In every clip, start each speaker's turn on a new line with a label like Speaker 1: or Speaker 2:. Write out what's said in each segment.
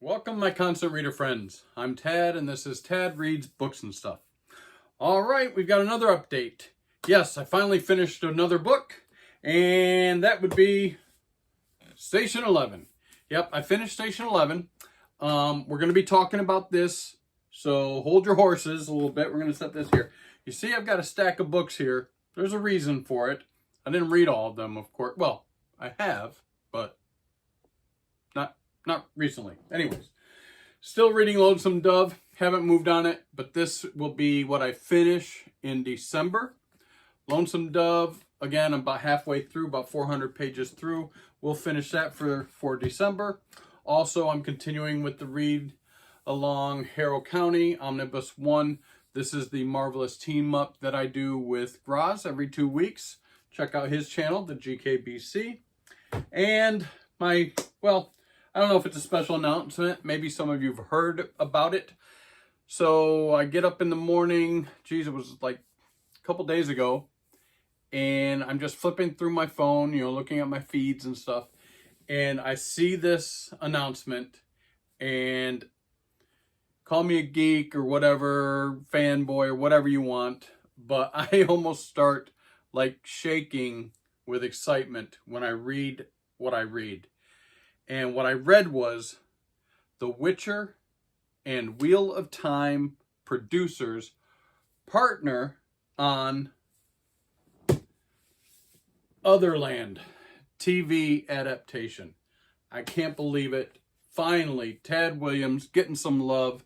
Speaker 1: Welcome, my constant reader friends. I'm Tad, and this is Tad Reads Books and Stuff. All right, we've got another update. Yes, I finally finished another book, and that would be Station 11. Yep, I finished Station 11. We're going to be talking about this, so hold your horses a little bit. We're going to set this here. You see, I've got a stack of books here. There's a reason for it. I didn't read all of them, of course. Well, I have, but not recently. Anyways, still reading Lonesome Dove. Haven't moved on it, but this will be what I finish in December. Lonesome Dove, again, I'm about halfway through, about 400 pages through. We'll finish that for December. Also, I'm continuing with the read along Harrow County, Omnibus 1. This is the marvelous team up that I do with Grozz every 2 weeks. Check out his channel, the GKBC. And I don't know if it's a special announcement. Maybe some of you have heard about it. So I get up in the morning. Geez, it was like a couple days ago. And I'm just flipping through my phone, looking at my feeds and stuff. And I see this announcement. And call me a geek or whatever, fanboy or whatever you want. But I almost start like shaking with excitement when I read what I read. And what I read was The Witcher and Wheel of Time producers partner on Otherland TV adaptation. I can't believe it. Finally, Tad Williams getting some love.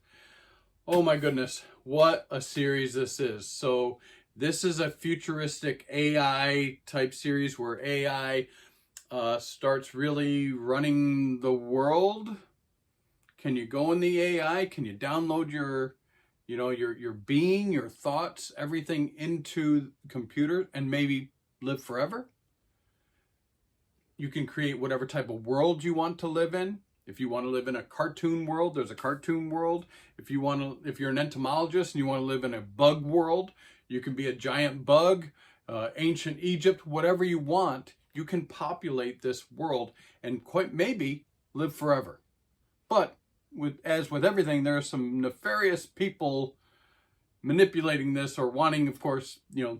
Speaker 1: Oh my goodness, what a series this is. So this is a futuristic AI type series where AI starts really running the world. Can you go in the AI? Can you download your being, your thoughts, everything into the computer and maybe live forever? You can create whatever type of world you want to live in. If you want to live in a cartoon world, there's a cartoon world. If you're an entomologist and you want to live in a bug world, you can be a giant bug, ancient Egypt, whatever you want. You can populate this world and quite maybe live forever. But as with everything, there are some nefarious people manipulating this or wanting, of course, the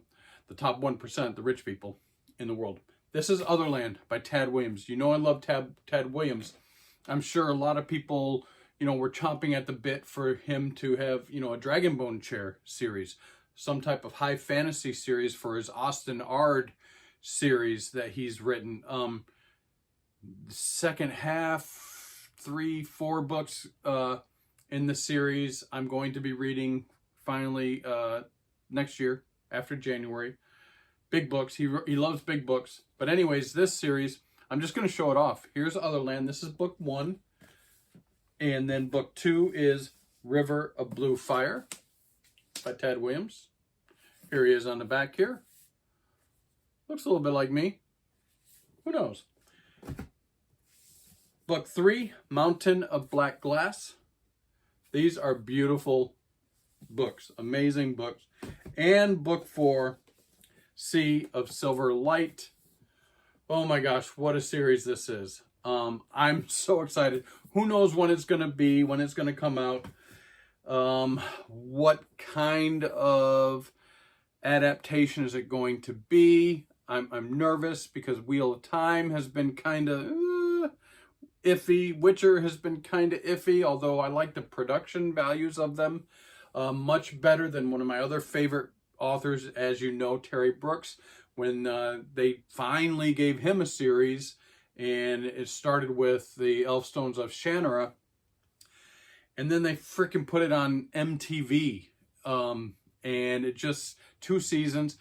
Speaker 1: top 1%, the rich people in the world. This is Otherland by Tad Williams. I love Tad Williams. I'm sure a lot of people, were chomping at the bit for him to have, a Dragonbone Chair series, some type of high fantasy series for his Austin Ard series that he's written. Second half, 3-4 books in the series I'm going to be reading finally next year after January. Big books. He loves big books. But anyways, this series, I'm just going to show it off. Here's Otherland. This is book 1. And then book 2 is River of Blue Fire by Tad Williams. Here he is on the back here. Looks a little bit like me. Who knows? Book 3, Mountain of Black Glass. These are beautiful books. Amazing books. And book 4, Sea of Silver Light. Oh my gosh, what a series this is. I'm so excited. Who knows when it's going to be, when it's going to come out. What kind of adaptation is it going to be? I'm nervous because Wheel of Time has been kind of iffy. Witcher has been kind of iffy, although I like the production values of them much better than one of my other favorite authors, as you know, Terry Brooks, when they finally gave him a series, and it started with the Elfstones of Shannara, and then they freaking put it on MTV, and it just 2 seasons.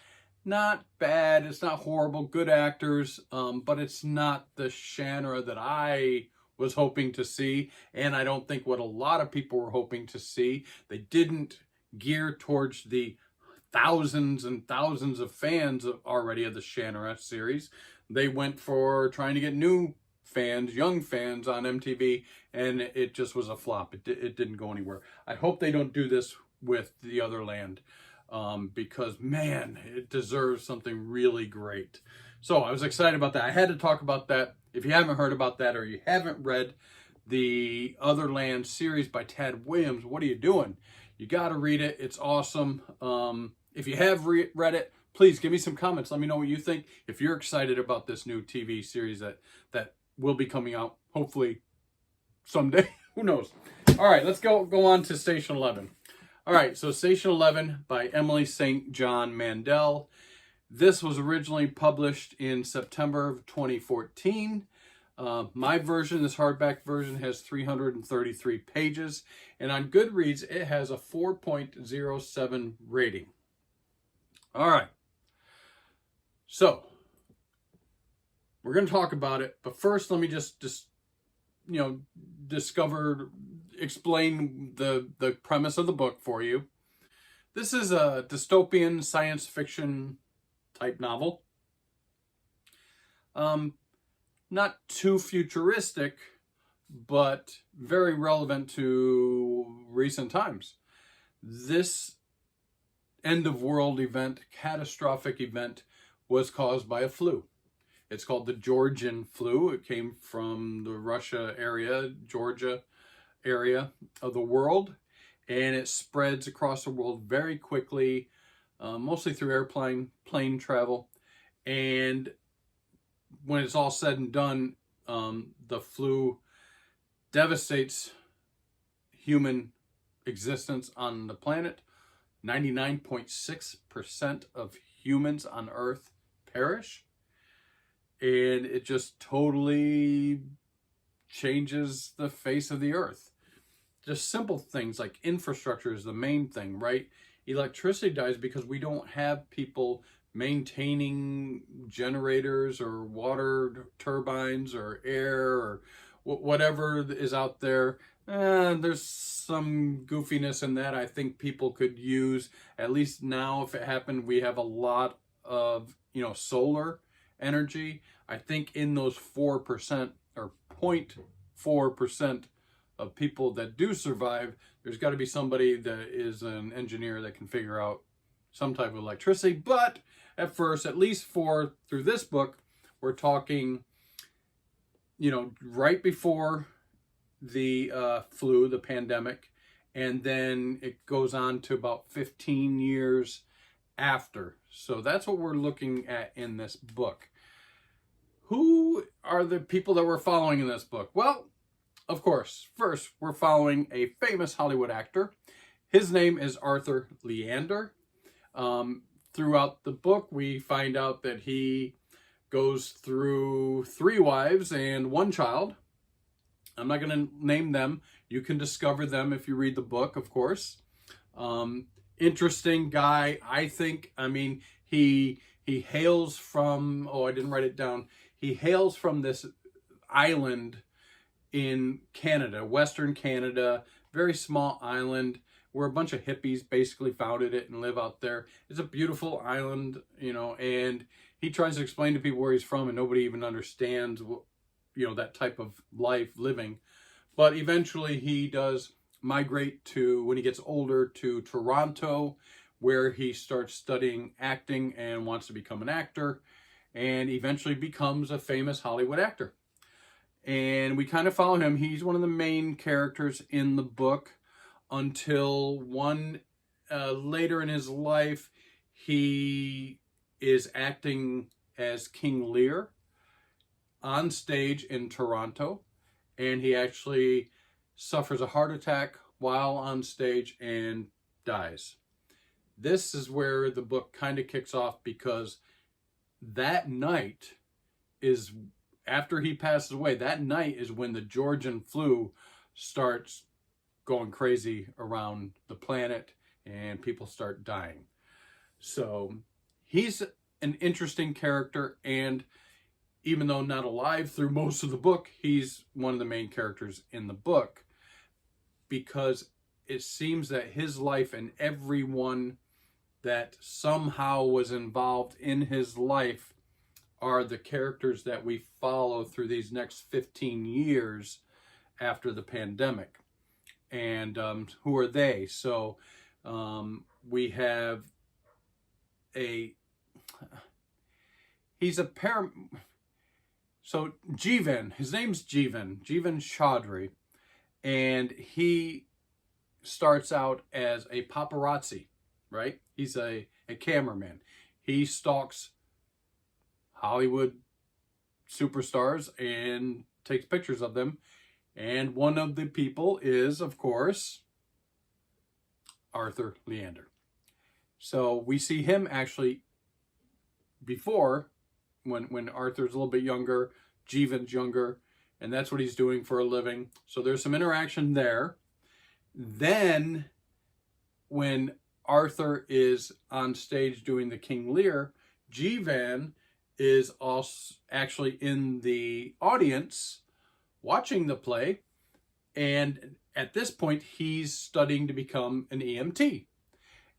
Speaker 1: Not bad, it's not horrible, good actors, but it's not the Shannara that I was hoping to see, and I don't think what a lot of people were hoping to see. They didn't gear towards the thousands and thousands of fans already of the Shannara series. They went for trying to get new fans, young fans on MTV, and it just was a flop. It didn't go anywhere. I hope they don't do this with the Otherland. Because man, it deserves something really great. So I was excited about that. I had to talk about that. If you haven't heard about that or you haven't read the Other Land series by Tad Williams. What are you doing? You got to read it. It's awesome. If you have read it, please give me some comments. Let me know what you think. If you're excited about this new TV series that will be coming out, hopefully someday. Who knows? All right, let's go on to Station 11. All right, so Station 11 by Emily St. John Mandel. This was originally published in September of 2014. My version, this hardback version, has 333 pages, and on Goodreads, it has a 4.07 rating. All right, so we're going to talk about it, but first, let me just explain the premise of the book for you. This is a dystopian science fiction type novel. Not too futuristic, but very relevant to recent times. This end-of-world event, catastrophic event, was caused by a flu. It's called the Georgian flu. It came from the Russia area, Georgia area of the world, and it spreads across the world very quickly, mostly through plane travel. And when it's all said and done, the flu devastates human existence on the planet. 99.6% of humans on Earth perish. And it just totally changes the face of the Earth. Just simple things like infrastructure is the main thing, right? Electricity dies because we don't have people maintaining generators or water turbines or air or whatever is out there. There's some goofiness in that I think people could use. At least now, if it happened, we have a lot of, solar energy. I think in those 4% or 0.4% of people that do survive, there's got to be somebody that is an engineer that can figure out some type of electricity. But at first, at least through this book, we're talking, right before the flu, the pandemic, and then it goes on to about 15 years after. So that's what we're looking at in this book. Who are the people that we're following in this book? Well, of course, first we're following a famous Hollywood actor. His name is Arthur Leander. Throughout the book, we find out that he goes through 3 wives and 1 child. I'm not going to name them. You can discover them if you read the book, of course. Interesting guy, I think. I mean, he hails from, I didn't write it down. He hails from this island in Canada, Western Canada, very small island where a bunch of hippies basically founded it and live out there. It's a beautiful island, and he tries to explain to people where he's from and nobody even understands, that type of life living. But eventually he does migrate to, when he gets older, to Toronto, where he starts studying acting and wants to become an actor, and eventually becomes a famous Hollywood actor. And we kind of follow him. He's one of the main characters in the book until later in his life, he is acting as King Lear on stage in Toronto, and he actually suffers a heart attack while on stage and dies. This is where the book kind of kicks off, because that night is, after he passes away, that night is when the Georgian flu starts going crazy around the planet and people start dying. So he's an interesting character, and even though not alive through most of the book, he's one of the main characters in the book, because it seems that his life and everyone that somehow was involved in his life are the characters that we follow through these next 15 years after the pandemic. And who are they? So we have so Jeevan, his name's Jeevan Chaudhry. and he starts out as a paparazzi, right? He's a cameraman. He stalks Hollywood superstars and takes pictures of them. And one of the people is, of course, Arthur Leander. So we see him actually before, when Arthur's a little bit younger, Jeevan's younger, and that's what he's doing for a living. So there's some interaction there. Then when Arthur is on stage doing the King Lear, Jeevan is also actually in the audience watching the play, and at this point he's studying to become an EMT.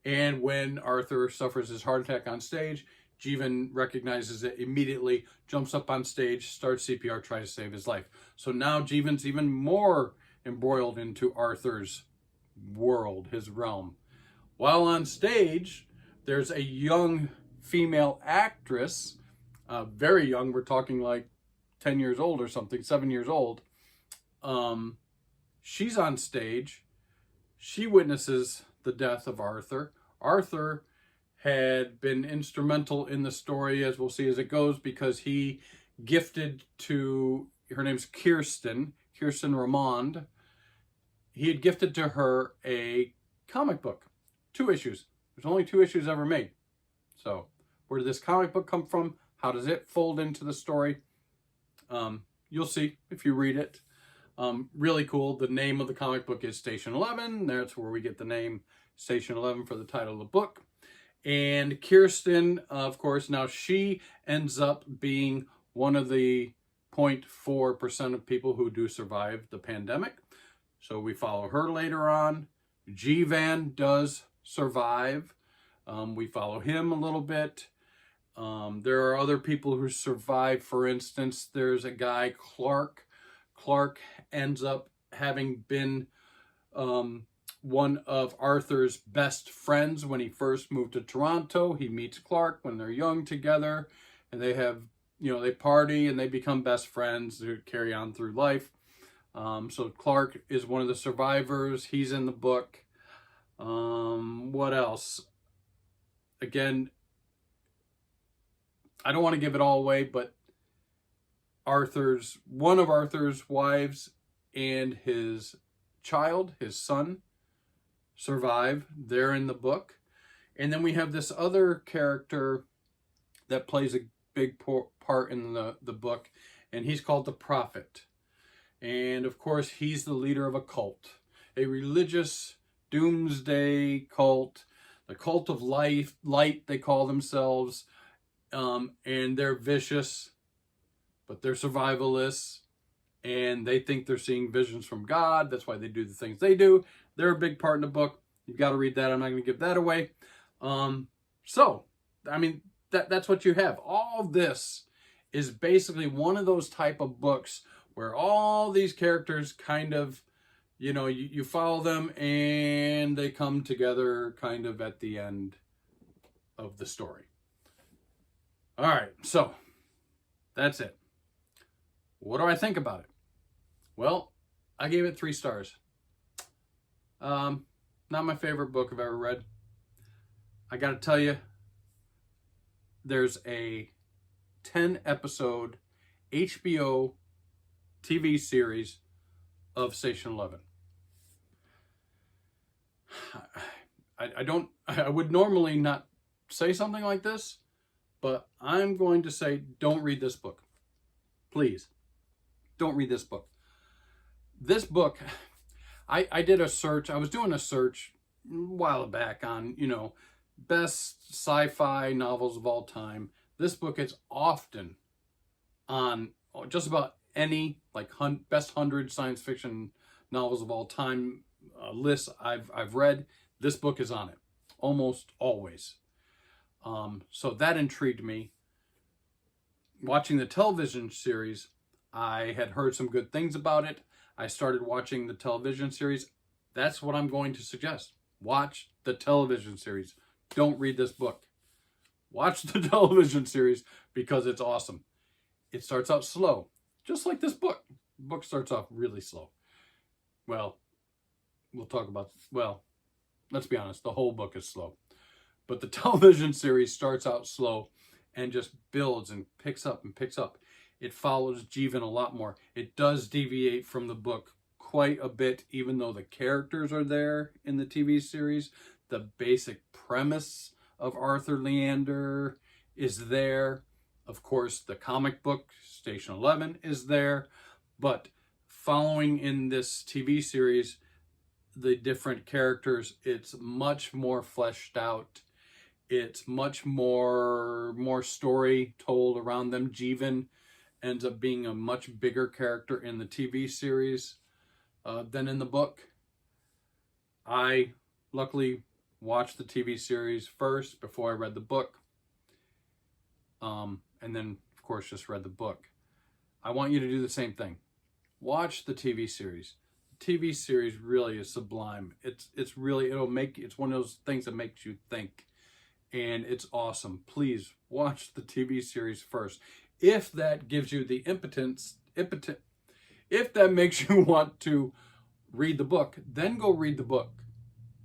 Speaker 1: And when Arthur suffers his heart attack on stage, Jeevan recognizes it immediately, jumps up on stage, starts CPR, tries to save his life. So now Jeevan's even more embroiled into Arthur's world, his realm. While on stage, there's a young female actress, very young, we're talking like 10 years old or something, 7 years old. She's on stage. She witnesses the death of Arthur. Arthur had been instrumental in the story, as we'll see as it goes, because he gifted to, her name's Kirsten Ramond. He had gifted to her a comic book, 2 issues. There's only 2 issues ever made. So where did this comic book come from? How does it fold into the story? You'll see if you read it. Really cool. The name of the comic book is Station 11. That's where we get the name Station 11 for the title of the book. And Kirsten, of course, now she ends up being one of the 0.4% of people who do survive the pandemic. So we follow her later on. Jeevan does survive. We follow him a little bit. There are other people who survive. For instance, there's a guy, Clark. Clark ends up having been one of Arthur's best friends when he first moved to Toronto. He meets Clark when they're young together, and they have, they party and they become best friends to carry on through life. So Clark is one of the survivors. He's in the book. What else? Again, I don't want to give it all away, but one of Arthur's wives and his child, his son, survive. They're in the book. And then we have this other character that plays a big part in the book, and he's called the Prophet. And of course, he's the leader of a cult, a religious doomsday cult, the cult of light, they call themselves. And they're vicious, but they're survivalists, and they think they're seeing visions from God. That's why they do the things they do. They're a big part in the book. You've got to read that. I'm not going to give that away. So, I mean, that's what you have. All this is basically one of those type of books where all these characters kind of, you follow them and they come together kind of at the end of the story. All right, so that's it. What do I think about it? Well, I gave it 3 stars. Not my favorite book I've ever read. I got to tell you, there's a 10-episode HBO TV series of Station 11. I would normally not say something like this, but I'm going to say, don't read this book. Please, don't read this book. This book, I did a search. I was doing a search a while back on, best sci-fi novels of all time. This book is often on just about any, best 100 science fiction novels of all time lists I've read. This book is on it, almost always. So that intrigued me. Watching the television series, I had heard some good things about it. I started watching the television series. That's what I'm going to suggest. Watch the television series. Don't read this book. Watch the television series because it's awesome. It starts out slow, just like this book. The book starts off really slow. well, we'll talk about, well, let's be honest, the whole book is slow. But the television series starts out slow and just builds and picks up and picks up. It follows Jeevan a lot more. It does deviate from the book quite a bit, even though the characters are there in the TV series. The basic premise of Arthur Leander is there. Of course, the comic book, Station 11, is there. But following in this TV series, the different characters, it's much more fleshed out. It's much more story told around them. Jeevan ends up being a much bigger character in the TV series than in the book. I luckily watched the TV series first before I read the book. And then, of course, just read the book. I want you to do the same thing. Watch the TV series. The TV series really is sublime. It's really, it's one of those things that makes you think. And it's awesome. Please watch the TV series first. If that gives you the if that makes you want to read the book, then go read the book.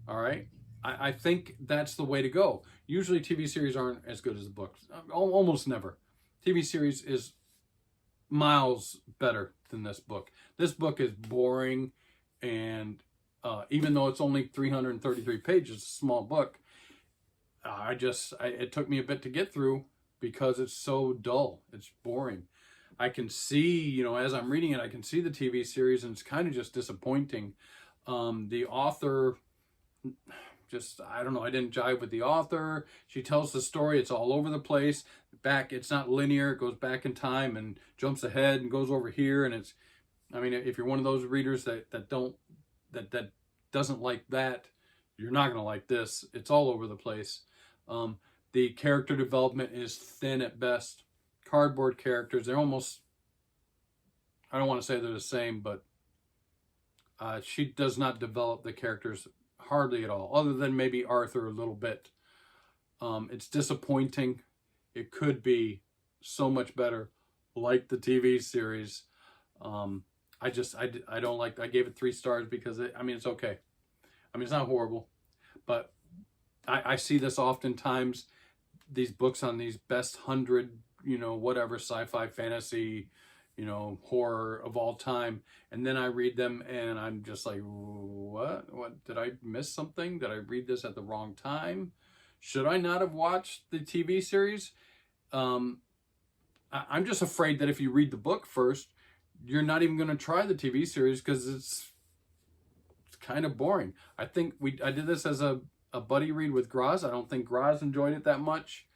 Speaker 1: All right? I think that's the way to go. Usually TV series aren't as good as the books. Almost never. TV series is miles better than this book. This book is boring, and even though it's only 333 pages, a small book, it took me a bit to get through because it's so dull. It's boring. I can see, as I'm reading it, I can see the TV series, and it's kind of just disappointing. The author, I don't know, I didn't jive with the author. She tells the story, it's all over the place. It's not linear, it goes back in time and jumps ahead and goes over here. And if you're one of those readers that doesn't like that, you're not going to like this. It's all over the place. The character development is thin at best. Cardboard characters, they're almost, I don't want to say they're the same, but she does not develop the characters hardly at all, other than maybe Arthur a little bit. It's disappointing. It could be so much better, like the TV series. I don't like, I gave it 3 stars because it's okay. It's not horrible, but I see this oftentimes, these books on these best 100, whatever, sci-fi, fantasy, horror of all time. And then I read them and I'm just like, what? Did I miss something? Did I read this at the wrong time? Should I not have watched the TV series? I'm just afraid that if you read the book first, you're not even going to try the TV series because it's kind of boring. I think I did this as a buddy read with Grozz. I don't think Grozz enjoyed it that much.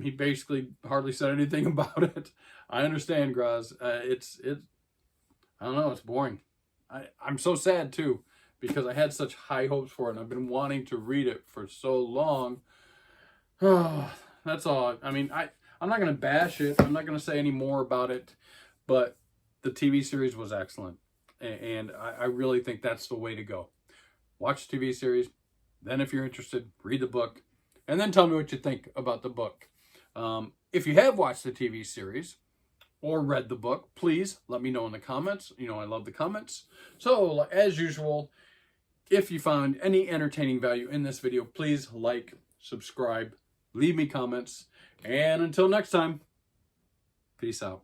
Speaker 1: He basically hardly said anything about it. I understand, Grozz. I don't know, it's boring. I'm so sad too, because I had such high hopes for it and I've been wanting to read it for so long. That's all. I'm not going to bash it. I'm not going to say any more about it, but the TV series was excellent. And I really think that's the way to go. Watch the TV series. Then if you're interested, read the book. And then tell me what you think about the book. If you have watched the TV series or read the book, please let me know in the comments. I love the comments. So, as usual, if you found any entertaining value in this video, please like, subscribe, leave me comments. And until next time, peace out.